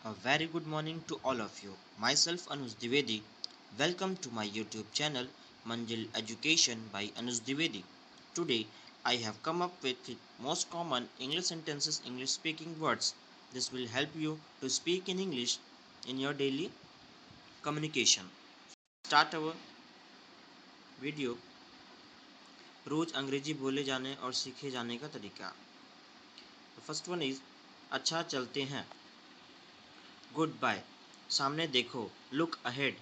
A very good morning to all of you. Myself Anuj Dwivedi. Welcome to my YouTube channel Manjil Education by Anuj Dwivedi. Today I have come up with the most common English sentences, English speaking words. This will help you to speak in English in your daily communication. Start our video. रोज अंग्रेजी बोले जाने और सीखे जाने का तरीका. The first one is अच्छा चलते हैं. Good bye. सामने देखो. Look ahead.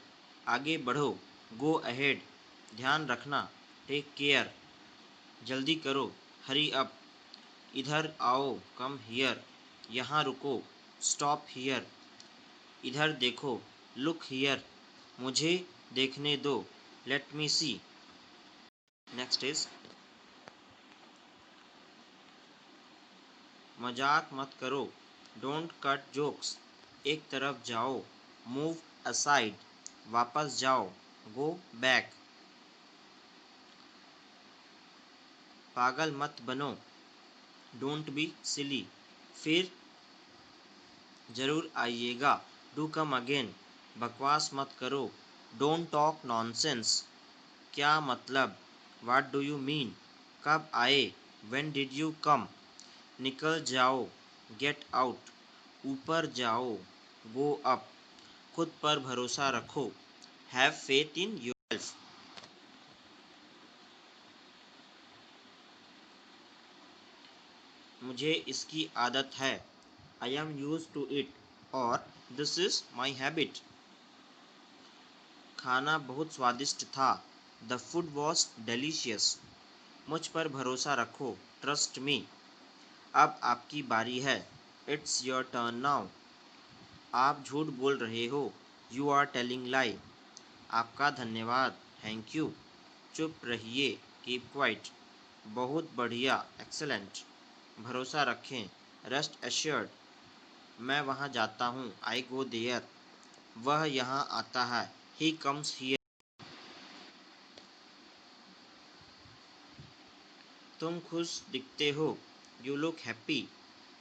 आगे बढ़ो. Go ahead. ध्यान रखना. Take care. जल्दी करो. Hurry up. इधर आओ. Come here. यहाँ रुको. Stop here. इधर देखो. Look here. मुझे देखने दो. Let me see. Next is मजाक मत करो. Don't cut jokes. एक तरफ जाओ. Move aside. वापस जाओ. Go back. पागल मत बनो. Don't be silly. फिर जरूर आइएगा. Do come again. बकवास मत करो. Don't talk nonsense. क्या मतलब. What do you mean. कब आए. When did you come. निकल जाओ. Get out. ऊपर जाओ. Go up. खुद पर भरोसा रखो. Have faith in yourself. मुझे इसकी आदत है. I am used to it. और दिस इज माई हैबिट. खाना बहुत स्वादिष्ट था. The food was delicious. मुझ पर भरोसा रखो. Trust me. अब आपकी बारी है. It's your turn now. आप झूठ बोल रहे हो. You are telling lie. आपका धन्यवाद. Thank you. चुप रहिए. Keep quiet. बहुत बढ़िया. एक्सेलेंट. भरोसा रखें. Rest assured. मैं वहाँ जाता हूँ. I go there. वह यहाँ आता है. He comes here. तुम खुश दिखते हो. You look happy.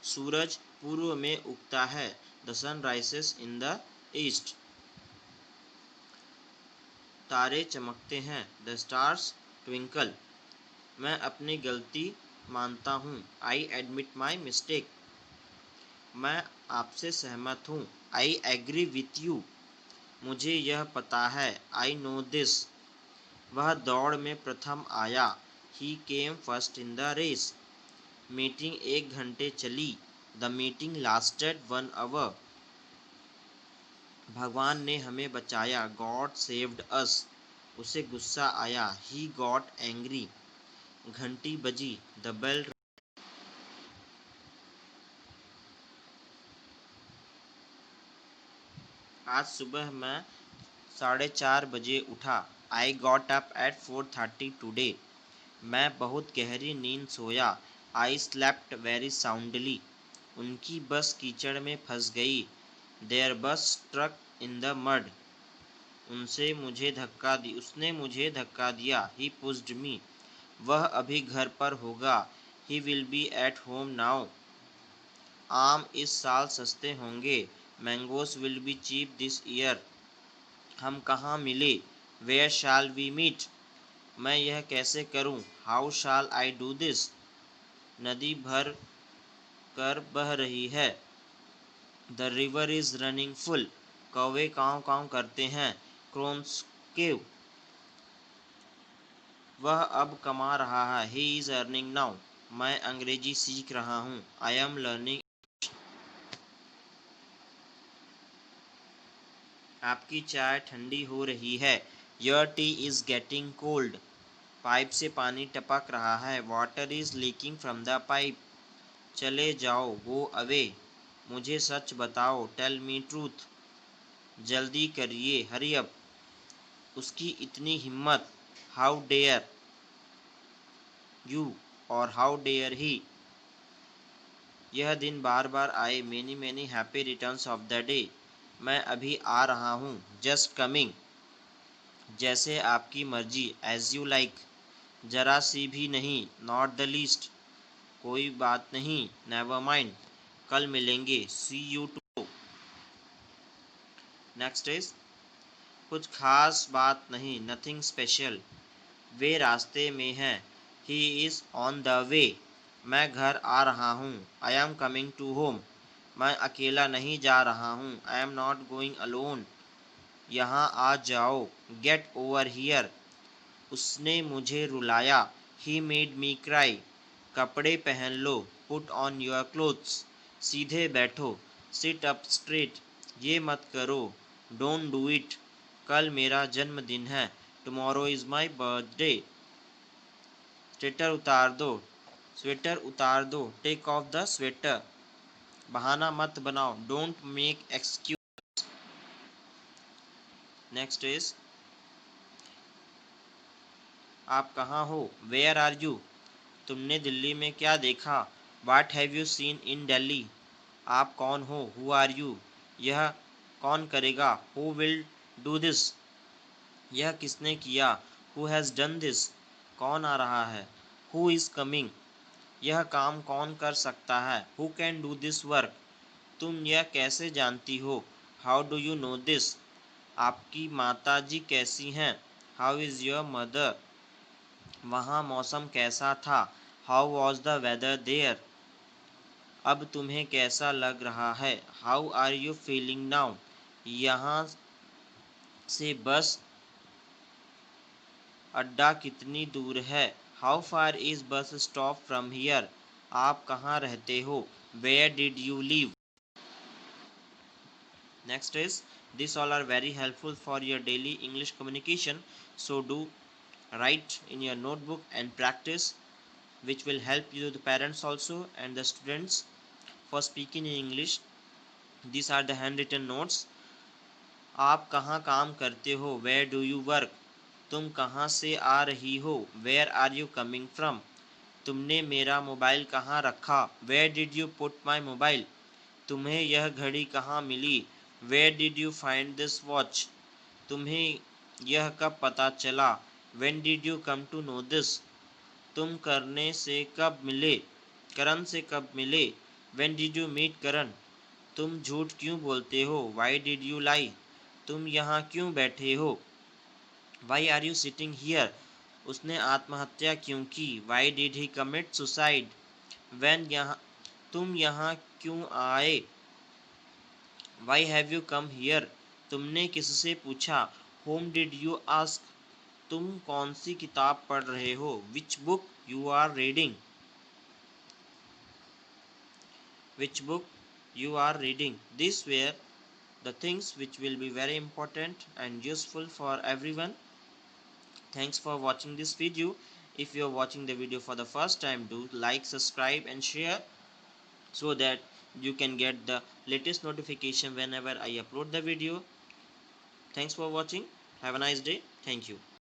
सूरज पूर्व में उगता है. The sun rises in the east. तारे चमकते हैं. The stars twinkle. मैं अपनी गलती मानता हूँ. I admit my mistake. मैं आपसे सहमत हूँ. I agree with you. मुझे यह पता है. I know this. वह दौड़ में प्रथम आया. He came first in the race. Meeting 1 घंटे चली. The meeting lasted 1 hour. भगवान ने हमें बचाया. God saved us. उसे गुस्सा आया. ही गॉट एंग्री. घंटी बजी. The bell. आज सुबह मैं 4:30 बजे उठा. I got up at 4:30 today. मैं बहुत गहरी नींद सोया. I slept very soundly. उनकी बस कीचड़ में फंस गई. देयर बस स्ट्रक इन द मड. उसने मुझे धक्का दिया. He pushed me. वह अभी घर पर होगा. He will be at home now. आम इस साल सस्ते होंगे. Mangoes will be cheap this year. हम कहाँ मिले. Where shall we meet. मैं यह कैसे करूँ. How shall I do this. नदी भर कर बह रही है. The river is running full. कौवे काँव काँव करते हैं. Crows caw. वह अब कमा रहा है. He is earning now. मैं अंग्रेजी सीख रहा हूँ. I am learning. आपकी चाय ठंडी हो रही है. Your tea is getting cold. Pipe से पानी टपक रहा है. Water is leaking from the pipe. चले जाओ. Go away. मुझे सच बताओ. Tell me truth. जल्दी करिए. Hurry up. उसकी इतनी हिम्मत. How dare you. और हाउ डेयर ही. यह दिन बार बार आए. Many many happy returns of the day. मैं अभी आ रहा हूँ. Just coming. जैसे आपकी मर्जी. As you like. जरा सी भी नहीं. Not the least. कोई बात नहीं. Never mind. कल मिलेंगे. See you too. Next is कुछ खास बात नहीं, नथिंग स्पेशल। वे रास्ते में है, he is on the way. मैं घर आ रहा हूँ, I am coming to home. मैं अकेला नहीं जा रहा हूँ, I am not going alone. यहाँ आ जाओ, गेट ओवर हियर। उसने मुझे रुलाया, ही मेड मी क्राई। कपड़े पहन लो, पुट ऑन योर क्लोथ्स। सीधे बैठो, सिट अप स्ट्रेट। ये मत करो, डोंट डू इट। कल मेरा जन्मदिन है, tomorrow is my birthday. Sweater उतार दो, टेक ऑफ द स्वेटर। बहाना मत बनाओ, don't make excuse. Next is आप कहाँ हो, वेयर आर यू। तुमने दिल्ली में क्या देखा, वाट have you seen in Delhi. आप कौन हो, हु आर यू। यह कौन करेगा, हु विल डू दिस। यह किसने किया, हु हैज़ डन दिस। कौन आ रहा है, हु इज़ कमिंग। यह काम कौन कर सकता है, who can do this work. तुम यह कैसे जानती हो, how do you know this. आपकी माताजी कैसी हैं, हाउ इज़ योर मदर। वहाँ मौसम कैसा था, how was the weather there. अब तुम्हें कैसा लग रहा है, how are you feeling now. यहाँ से बस अड्डा कितनी दूर है, how far is bus stop from here. आप कहाँ रहते हो, where did you live. Next is these all are very helpful for your daily English communication. So do write in your notebook and practice, which will help you the parents also and the students for speaking in English. These are the handwritten notes. आप कहाँ काम करते हो, where do you work. तुम कहाँ से आ रही हो, where are you coming from. तुमने मेरा मोबाइल कहाँ रखा, where did you put my mobile. तुम्हें यह घड़ी कहाँ मिली, where did you find this watch. तुम्हें यह कब पता चला, when did you come to know this. तुम करण से कब मिले, when did you meet करण. तुम झूठ क्यों बोलते हो, why did you lie. तुम यहाँ क्यों बैठे हो, why are you sitting here. उसने आत्महत्या क्यों की, why did he commit suicide. तुम यहाँ क्यों आए, why have you come here. तुमने किससे पूछा, whom did you ask. तुम कौन सी किताब पढ़ रहे हो, which book you are reading. which book you are reading. These were the things which will be very important and useful for everyone. Thanks for watching this video. If you are watching the video for the first time, do like, subscribe and share so that you can get the latest notification whenever I upload the video. Thanks for watching. Have a nice day. Thank you.